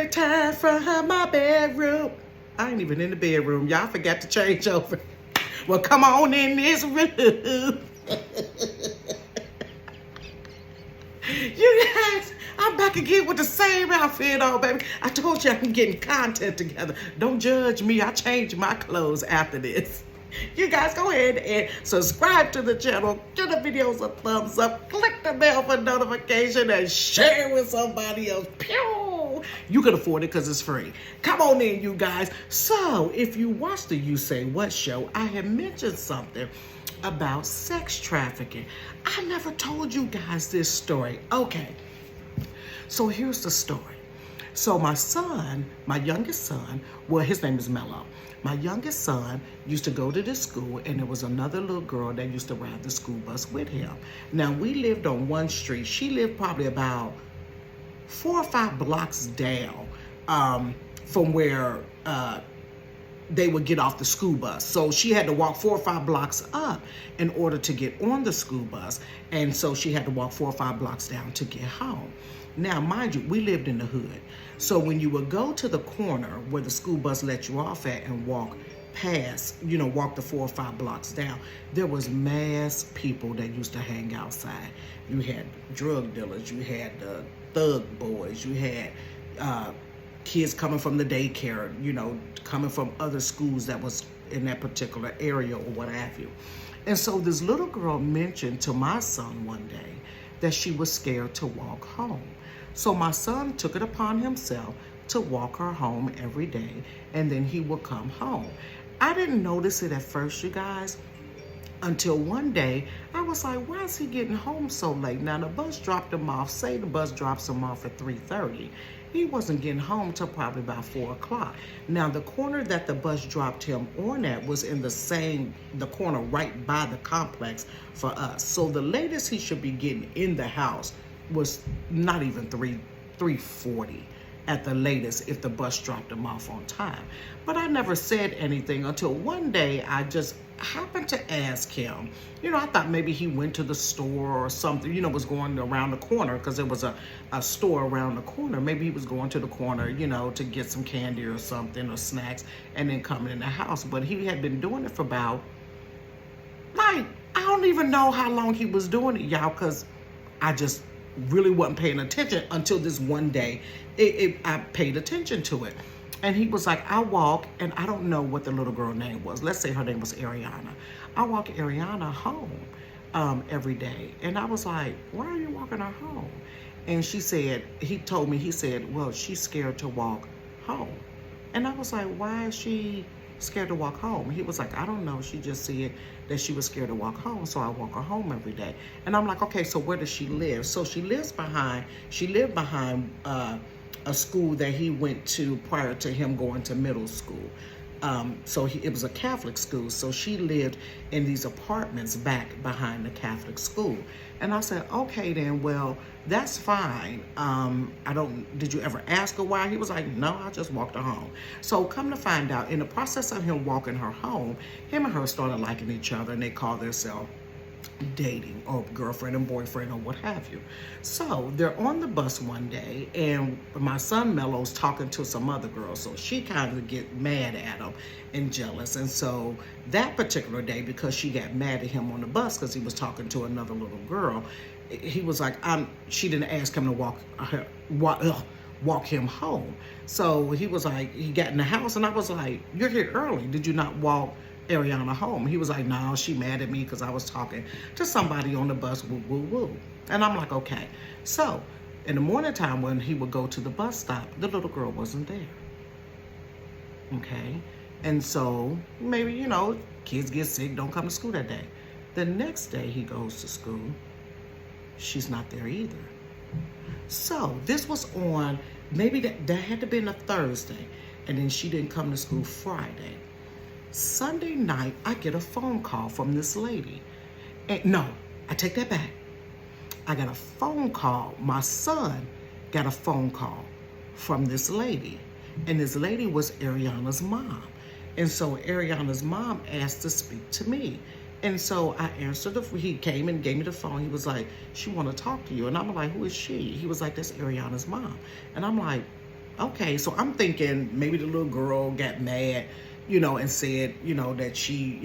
Storytime from my bedroom. I ain't even in the bedroom. Y'all forgot to change over. Well, come on in this room. You guys, I'm back again with the same outfit on, baby. I told you I'm getting content together. Don't judge me. I changed my clothes after this. You guys go ahead and subscribe to the channel, give the videos a thumbs up, click the bell for notification, and share with somebody else. Pew! You can afford it because it's free. Come on in, you guys. So, if you watched the You Say What show, I had mentioned something about sex trafficking. I never told you guys this story. Okay, so here's the story. So my son, my youngest son, well, his name is Mello. My youngest son used to go to this school, and there was another little girl that used to ride the school bus with him. Now, we lived on one street. She lived probably about 4 or 5 blocks down from where they would get off the school bus. So she had to walk 4 or 5 blocks up in order to get on the school bus. And so she had to walk 4 or 5 blocks down to get home. Now, mind you, we lived in the hood. So when you would go to the corner where the school bus let you off at and walk past, walk the 4 or 5 blocks down, there was mass people that used to hang outside. You had drug dealers, you had the thug boys, you had kids coming from the daycare, coming from other schools that was in that particular area or what have you. And so this little girl mentioned to my son one day that she was scared to walk home. So my son took it upon himself to walk her home every day, and then he would come home. I didn't notice it at first, you guys, until one day I was like, why is he getting home so late? Now the bus dropped him off, say the bus drops him off at 3:30. He wasn't getting home till probably about 4 o'clock. Now the corner that the bus dropped him on at was in the corner right by the complex for us. So the latest he should be getting in the house was not even 3:40 at the latest if the bus dropped him off on time. But I never said anything until one day I just happened to ask him. I thought maybe he went to the store or something, was going around the corner because there was a store around the corner. Maybe he was going to the corner, to get some candy or something or snacks and then coming in the house. But he had been doing it for about, I don't even know how long he was doing it, y'all, because I just really wasn't paying attention until this one day I paid attention to it. And he was like, I walk, and I don't know what the little girl name was. Let's say her name was Ariana. I walk Ariana home every day. And I was like, why are you walking her home? And he told me, well, she's scared to walk home. And I was like, why is she scared to walk home? He was like, I don't know. She just said that she was scared to walk home, so I walk her home every day. And I'm like, okay, so where does she live? So she lived behind a school that he went to prior to him going to middle school. It was a Catholic school, so she lived in these apartments back behind the Catholic school. And I said, okay then, well, that's fine. Did you ever ask her why? He was like, no, I just walked her home. So come to find out, in the process of him walking her home, him and her started liking each other, and they called themselves dating or girlfriend and boyfriend or what have you. So they're on the bus one day, and my son Mello's talking to some other girl, so she kind of get mad at him and jealous. And so that particular day, because she got mad at him on the bus because he was talking to another little girl, he was like, she didn't ask him to walk him home. So he was like, he got in the house, and I was like, you're here early, did you not walk Ariana home? He was like, no, she mad at me because I was talking to somebody on the bus, woo, woo, woo. And I'm like, okay. So in the morning time when he would go to the bus stop, the little girl wasn't there. Okay. And so maybe, kids get sick, don't come to school that day. The next day he goes to school, she's not there either. So this was on, maybe that had to be a Thursday, and then she didn't come to school Friday. Sunday night, I get a phone call from this lady. And no, I take that back. I got a phone call. My son got a phone call from this lady. And this lady was Ariana's mom. And so Ariana's mom asked to speak to me. And so I answered he came and gave me the phone. He was like, she want to talk to you. And I'm like, who is she? He was like, that's Ariana's mom. And I'm like, Okay, so I'm thinking maybe the little girl got mad, and said, that she,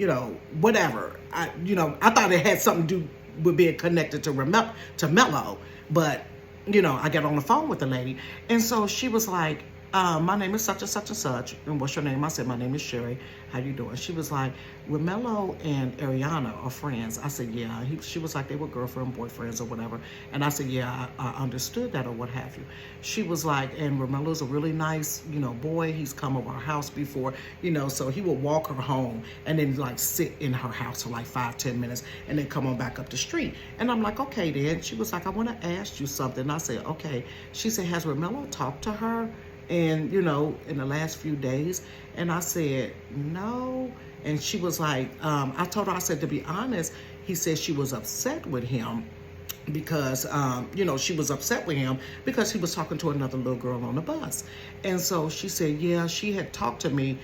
whatever. I thought it had something to do with being connected to Mello, but I got on the phone with the lady, and so she was like, my name is such and such and such, and what's your name? I said, my name is Sherry. How you doing? She was like, well, Mello and Ariana are friends. I said, yeah. She was like, they were girlfriend, boyfriends, or whatever. And I said, yeah, I understood that, or what have you. She was like, and Romelo's a really nice, boy. He's come over our house before, so he would walk her home and then like sit in her house for like 5-10 minutes and then come on back up the street. And I'm like, okay then. She was like, I want to ask you something. And I said, okay. She said, has Romelo talked to her? And in the last few days? And I said, no. And she was like, I told her, I said, to be honest, he said she was upset with him because, she was upset with him because he was talking to another little girl on the bus. And so she said, yeah, she had talked to me,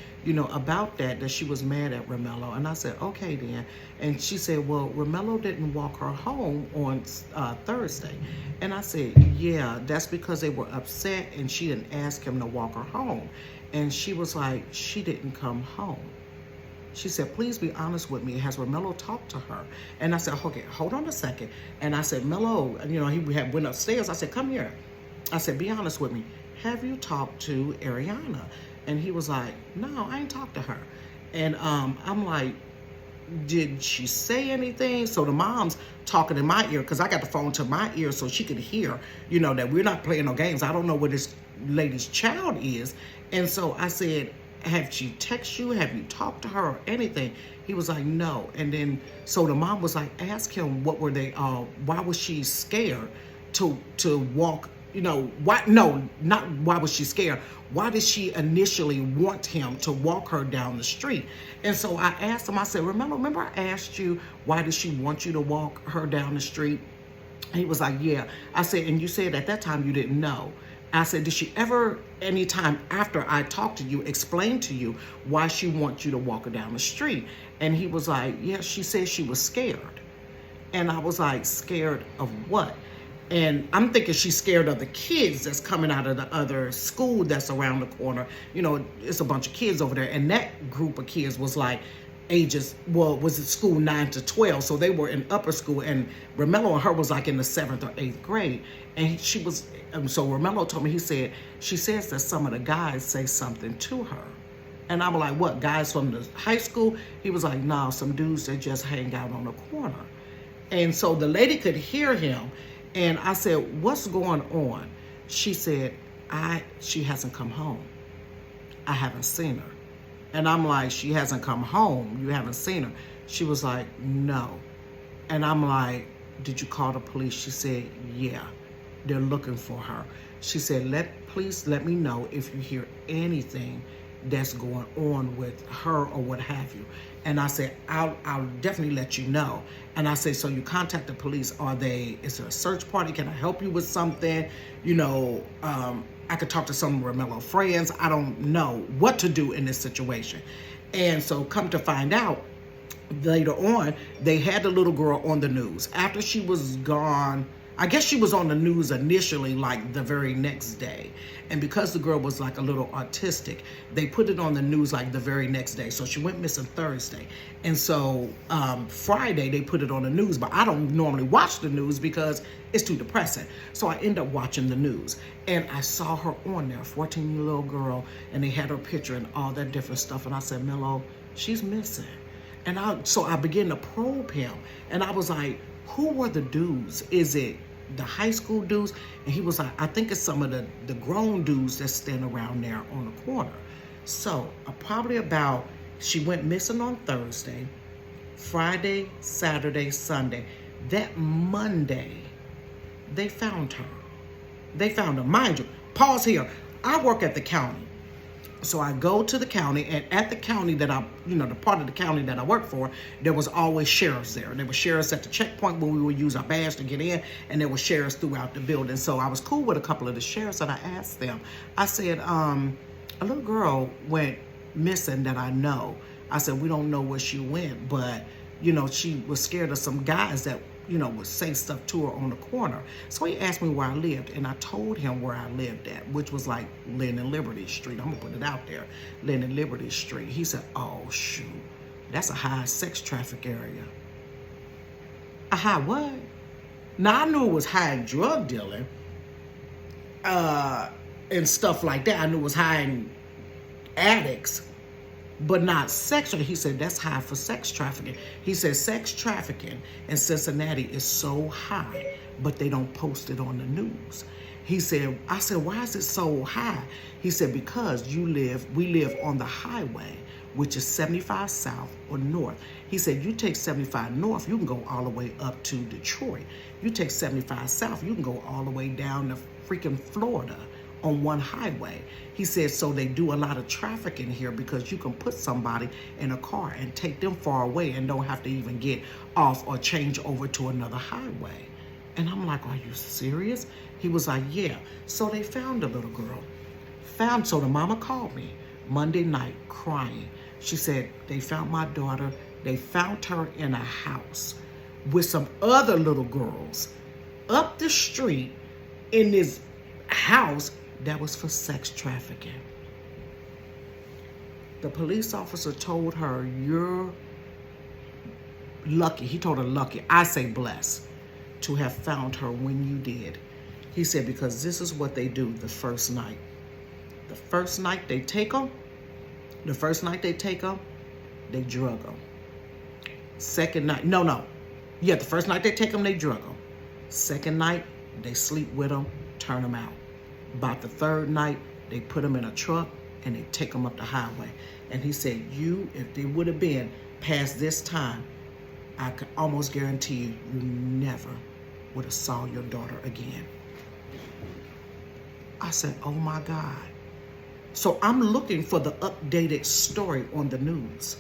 about that she was mad at Romelo. And I said, okay then. And she said, well, Romelo didn't walk her home on Thursday. And I said, yeah, that's because they were upset and she didn't ask him to walk her home. And she was like, she didn't come home. She said, please be honest with me. Has Romelo talked to her? And I said, okay, hold on a second. And I said, Mello, he had went upstairs. I said, come here. I said, be honest with me. Have you talked to Ariana? And he was like, no, I ain't talked to her. And I'm like, did she say anything? So the mom's talking in my ear because I got the phone to my ear so she could hear, that we're not playing no games. I don't know where this lady's child is. And so I said, have she texted you? Have you talked to her or anything? He was like, no. And then, so the mom was like, ask him, what were they, why was she scared to walk, why, no, not why was she scared? Why did she initially want him to walk her down the street? And so I asked him, I said, remember I asked you, why did she want you to walk her down the street? And he was like, yeah. I said, and you said at that time you didn't know. I said, did she ever, anytime after I talked to you, explain to you why she wants you to walk her down the street? And he was like, yeah, she said she was scared. And I was like, scared of what? And I'm thinking she's scared of the kids that's coming out of the other school that's around the corner. It's a bunch of kids over there. And that group of kids was like ages, was at school 9 to 12. So they were in upper school. And Romelo and her was like in the 7th or 8th grade. And she was, so Romelo told me, he said, she says that some of the guys say something to her. And I'm like, what, guys from the high school? He was like, no, some dudes that just hang out on the corner. And so the lady could hear him. And I said, what's going on? She said, she hasn't come home. I haven't seen her. And I'm like, she hasn't come home. You haven't seen her. She was like, no. And I'm like, did you call the police? She said, yeah, they're looking for her. She said, please let me know if you hear anything that's going on with her or what have you. And I said, I'll definitely let you know. And I said, so you contact the police. Is there a search party? Can I help you with something? I could talk to some of Romelo friends. I don't know what to do in this situation. And so come to find out, later on, they had the little girl on the news. After she was gone, I guess she was on the news initially, like the very next day. And because the girl was like a little autistic, they put it on the news like the very next day. So she went missing Thursday. And so Friday, they put it on the news. But I don't normally watch the news because it's too depressing. So I end up watching the news. And I saw her on there, 14-year-old little girl. And they had her picture and all that different stuff. And I said, Mello, she's missing. And so I began to probe him. And I was like, who were the dudes? Is it the high school dudes? And he was like, I think it's some of the grown dudes that stand around there on the corner. So she went missing on Thursday, Friday, Saturday, Sunday. That Monday, they found her. They found her. Mind you, pause here. I work at the county. So I go to the county, and at the county that the part of the county that I work for, there was always sheriffs there. There were sheriffs at the checkpoint when we would use our badge to get in, and there were sheriffs throughout the building. So I was cool with a couple of the sheriffs, and I asked them, I said, a little girl went missing that I know. I said, we don't know where she went, but, she was scared of some guys that would say stuff to her on the corner. So he asked me where I lived, and I told him where I lived at, which was like Lynn and Liberty Street. I'm gonna put it out there, Lynn and Liberty Street. He said, oh shoot, that's a high sex traffic area. A high what? Now I knew it was high drug dealing, and stuff like that. I knew it was high in addicts, but not sexual. He said that's high for sex trafficking. He said sex trafficking in Cincinnati is so high, but they don't post it on the news. He said, I said, why is it so high? He said, because we live on the highway, which is 75 south or north. He said, you take 75 north, you can go all the way up to Detroit. You take 75 south, you can go all the way down to freaking Florida on one highway. He said, so they do a lot of trafficking here because you can put somebody in a car and take them far away and don't have to even get off or change over to another highway. And I'm like, are you serious? He was like, yeah. So they found a little girl. So the mama called me Monday night crying. She said, they found my daughter. They found her in a house with some other little girls up the street in this house that was for sex trafficking. The police officer told her, you're lucky. He told her lucky. I say blessed to have found her when you did. He said, because this is what they do the first night. The first night they take them, they drug them. Second night, the first night they take them, they drug them. Second night, they sleep with them, turn them out. About the third night, they put them in a truck and they take them up the highway. And he said, if they would have been past this time, I could almost guarantee you never would have saw your daughter again. I said, oh my God. So I'm looking for the updated story on the news.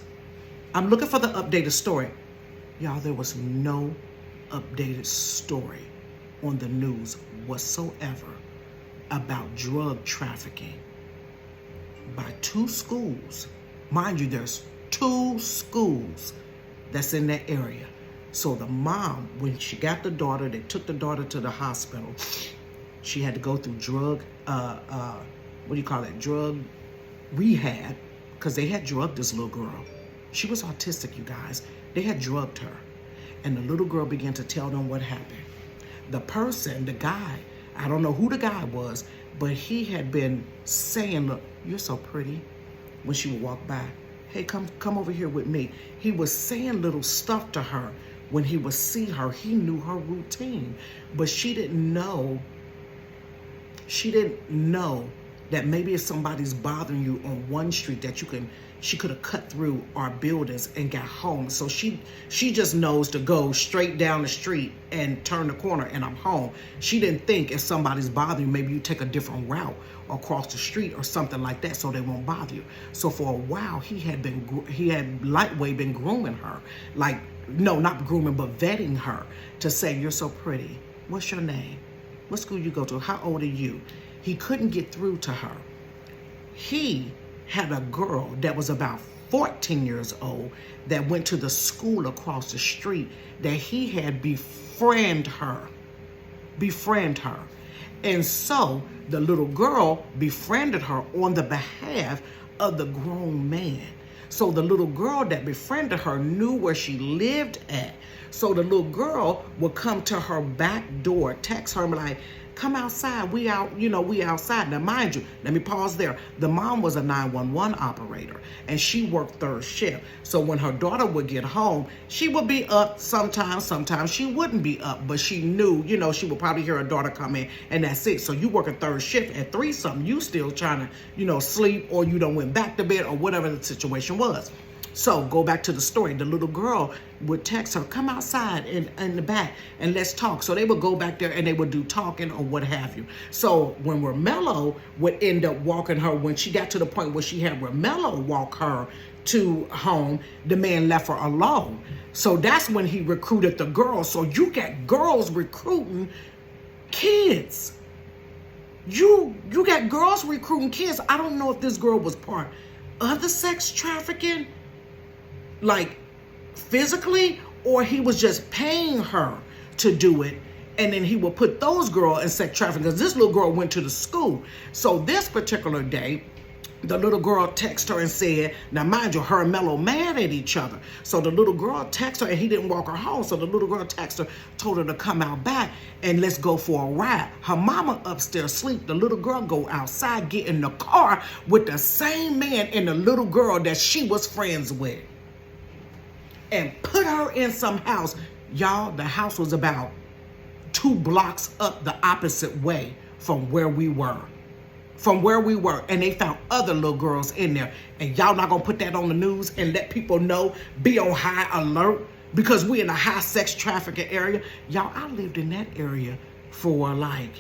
I'm looking for the updated story. Y'all, there was no updated story on the news whatsoever about drug trafficking by 2 schools. Mind you, there's 2 schools that's in that area. So the mom, when she got the daughter, they took the daughter to the hospital. She had to go through drug rehab, because they had drugged this little girl. She was autistic, you guys. They had drugged her. And the little girl began to tell them what happened. The guy, I don't know who the guy was, but he had been saying, look, you're so pretty, when she would walk by. Hey, come over here with me. He was saying little stuff to her when he would see her. He knew her routine, but she didn't know that maybe if somebody's bothering you on one street that she could have cut through our buildings and got home. So she just knows to go straight down the street and turn the corner and I'm home. She didn't think if somebody's bothering you, maybe you take a different route or cross the street or something like that so they won't bother you. So for a while, he had lightweight been grooming her. Like, no, not grooming, but vetting her to say, you're so pretty. What's your name? What school you go to? How old are you? He couldn't get through to her. He had a girl that was about 14 years old that went to the school across the street that he had befriend her. And so the little girl befriended her on the behalf of the grown man. So the little girl that befriended her knew where she lived at. So the little girl would come to her back door, text her, and be like, come outside, we outside. Now, mind you, let me pause there. The mom was a 911 operator, and she worked third shift. So when her daughter would get home, she would be up sometimes she wouldn't be up, but she knew, she would probably hear her daughter come in, and that's it. So you work a third shift at 3-something, you still trying to, sleep, or you done went back to bed, or whatever the situation was. So go back to the story. The little girl would text her, come outside in the back and let's talk. So they would go back there and they would do talking or what have you. So when Romello would end up walking her, when she got to the point where she had Romello walk her to home, the man left her alone. So that's when he recruited the girls. So you got girls recruiting kids. You got girls recruiting kids. I don't know if this girl was part of the sex trafficking, like physically, or he was just paying her to do it. And then he would put those girls in sex trafficking because this little girl went to the school. So this particular day, the little girl texted her and said, now mind you, her and Mello mad at each other. So the little girl texted her and he didn't walk her home. So the little girl texted her, told her to come out back and let's go for a ride. Her mama upstairs sleep. The little girl go outside, get in the car with the same man and the little girl that she was friends with. And put her in some house. Y'all, the house was about 2 blocks up the opposite way from where we were. And they found other little girls in there. And y'all not gonna put that on the news and let people know, be on high alert, because we in a high sex trafficking area. Y'all, I lived in that area for like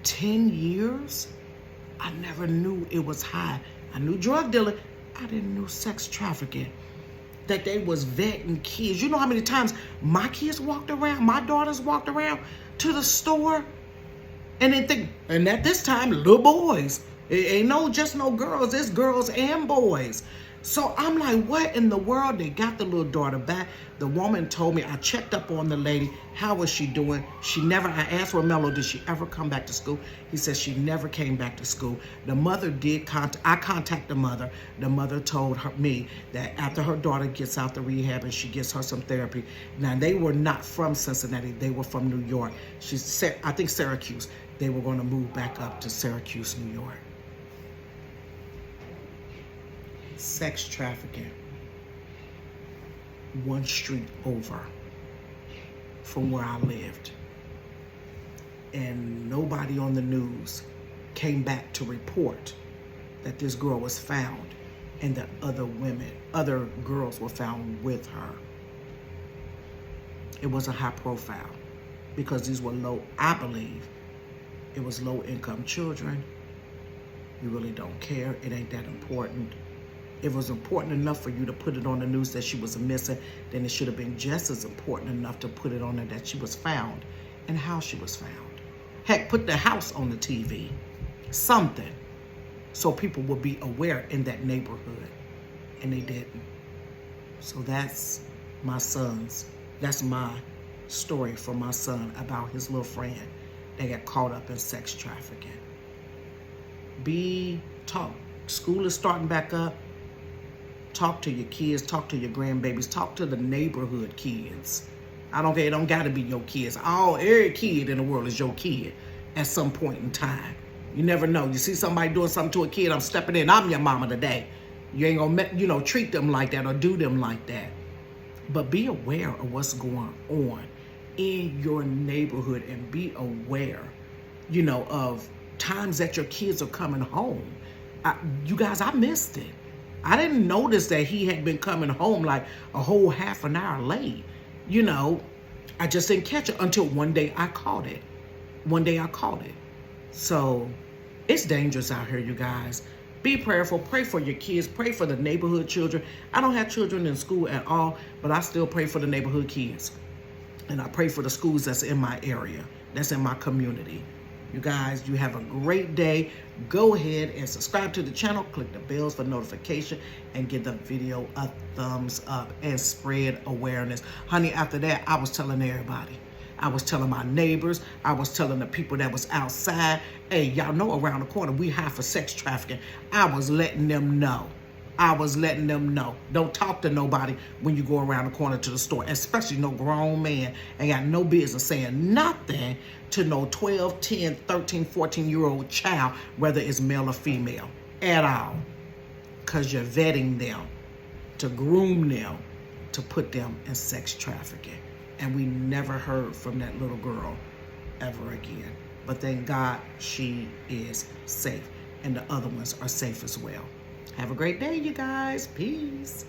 10 years. I never knew it was high. I knew drug dealing. I didn't know sex trafficking. That they was vetting kids. You know how many times my kids walked around, my daughters walked around to the store and then think, and at this time, little boys. It ain't just no girls, it's girls and boys. So I'm like, what in the world? They got the little daughter back. The woman told me, I checked up on the lady. How was she doing? I asked Mello, did she ever come back to school? He said she never came back to school. The mother did I contacted the mother. The mother told me that after her daughter gets out the rehab and she gets her some therapy. Now, they were not from Cincinnati. They were from New York. She said, I think Syracuse. They were going to move back up to Syracuse, New York. Sex trafficking, 1 street over from where I lived. And nobody on the news came back to report that this girl was found and that other girls were found with her. It was a high profile because these were I believe it was low income children. You really don't care. It ain't that important. If it was important enough for you to put it on the news that she was missing, then it should have been just as important enough to put it on there that she was found and how she was found. Heck, put the house on the TV, something, so people would be aware in that neighborhood, and they didn't. So that's my story for my son about his little friend that got caught up in sex trafficking. School is starting back up. Talk to your kids, talk to your grandbabies, talk to the neighborhood kids. I don't care, it don't gotta be your kids. Every kid in the world is your kid at some point in time. You never know. You see somebody doing something to a kid, I'm stepping in, I'm your mama today. You ain't gonna, treat them like that or do them like that. But be aware of what's going on in your neighborhood and be aware, of times that your kids are coming home. You guys, I missed it. I didn't notice that he had been coming home like a whole half an hour late. I just didn't catch it until one day I caught it. So it's dangerous out here, you guys. Be prayerful. Pray for your kids. Pray for the neighborhood children. I don't have children in school at all, but I still pray for the neighborhood kids. And I pray for the schools that's in my area, that's in my community. You guys, you have a great day. Go ahead and subscribe to the channel. Click the bells for notification and give the video a thumbs up and spread awareness. Honey, after that, I was telling everybody. I was telling my neighbors. I was telling the people that was outside. Hey, y'all know around the corner we high for sex trafficking. I was letting them know. Don't talk to nobody when you go around the corner to the store, especially no grown man ain't got no business saying nothing to no 12, 10, 13, 14-year-old child, whether it's male or female, at all. Because you're vetting them to groom them to put them in sex trafficking. And we never heard from that little girl ever again. But thank God she is safe. And the other ones are safe as well. Have a great day, you guys. Peace.